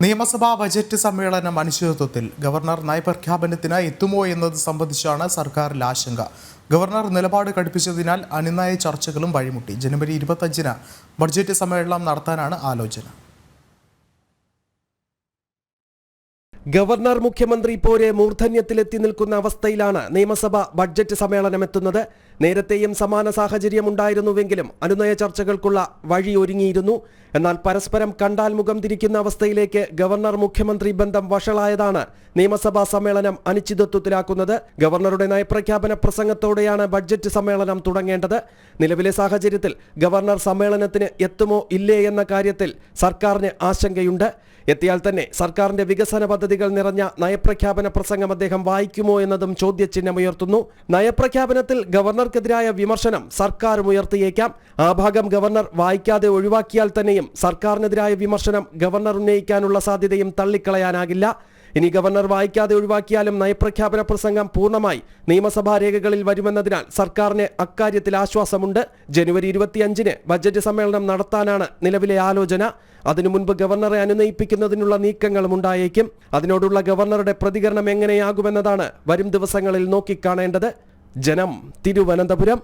നിയമസഭാ ബജറ്റ് സമ്മേളനം അനിശ്ചിതത്വത്തിൽ. ഗവർണർ നയപ്രഖ്യാപനത്തിന് എത്തുമോ എന്നത് സംബന്ധിച്ചാണ് സർക്കാരിൽ ആശങ്ക. ഗവർണർ നിലപാട് കടുപ്പിച്ചതിനാൽ അനുനയ ചർച്ചകളും വഴിമുട്ടി. ജനുവരി 25-ന് ബഡ്ജറ്റ് സമ്മേളനം നടത്താനാണ് ആലോചന. ഗവർണർ മുഖ്യമന്ത്രി പോരെ മൂർധന്യത്തിലെത്തി നിൽക്കുന്ന അവസ്ഥയിലാണ് നിയമസഭ ബഡ്ജറ്റ് സമ്മേളനം എത്തുന്നത്. നേരത്തെയും സമാന സാഹചര്യം ഉണ്ടായിരുന്നുവെങ്കിലും അനുനയ ചർച്ചകൾക്കുള്ള വഴി ഒരുങ്ങിയിരുന്നു. എന്നാൽ പരസ്പരം കണ്ടാൽ മുഖം തിരിക്കുന്ന അവസ്ഥയിലേക്ക് ഗവർണർ മുഖ്യമന്ത്രി ബന്ധം വഷളായതാണ് നിയമസഭാ സമ്മേളനം അനിശ്ചിതത്വത്തിലാക്കുന്നത്. ഗവർണറുടെ നയപ്രഖ്യാപന പ്രസംഗത്തോടെയാണ് ബഡ്ജറ്റ് സമ്മേളനം തുടങ്ങേണ്ടത്. നിലവിലെ സാഹചര്യത്തിൽ ഗവർണർ സമ്മേളനത്തിന് എത്തുമോ ഇല്ലേ എന്ന കാര്യത്തിൽ സർക്കാരിന് ആശങ്കയുണ്ട്. എത്തിയാൽ തന്നെ സർക്കാരിന്റെ വികസന പദ്ധതികൾ നിറഞ്ഞ നയപ്രഖ്യാപന പ്രസംഗം അദ്ദേഹം വായിക്കുമോ എന്നതും ചോദ്യചിഹ്നമുയർത്തുന്നു. നയപ്രഖ്യാപനത്തിൽ ഗവർണർക്കെതിരായ വിമർശനം സർക്കാരും ഉയർത്തിയേക്കാം. ആ ഭാഗം ഗവർണർ വായിക്കാതെ ഒഴിവാക്കിയാൽ തന്നെയും സർക്കാരിനെതിരായ വിമർശനം ഗവർണർ ഉന്നയിക്കാനുള്ള സാധ്യതയും തള്ളിക്കളയാനാകില്ല. ഇനി ഗവർണർ വായിക്കാതെ ഒഴിവാക്കിയാലും നയപ്രഖ്യാപന പ്രസംഗം പൂർണ്ണമായി നിയമസഭാ രേഖകളിൽ വരുമെന്നതിനാൽ സർക്കാരിന് അക്കാര്യത്തിൽ ആശ്വാസമുണ്ട്. ജനുവരി 25-ന് ബജറ്റ് സമ്മേളനം നടത്താനാണ് നിലവിലെ ആലോചന. അതിനു മുൻപ് ഗവർണറെ അനുനയിപ്പിക്കുന്നതിനുള്ള നീക്കങ്ങളും ഉണ്ടായേക്കും. അതിനോടുള്ള ഗവർണറുടെ പ്രതികരണം എങ്ങനെയാകുമെന്നതാണ് വരും ദിവസങ്ങളിൽ നോക്കിക്കാണേണ്ടത്. ജനം, തിരുവനന്തപുരം.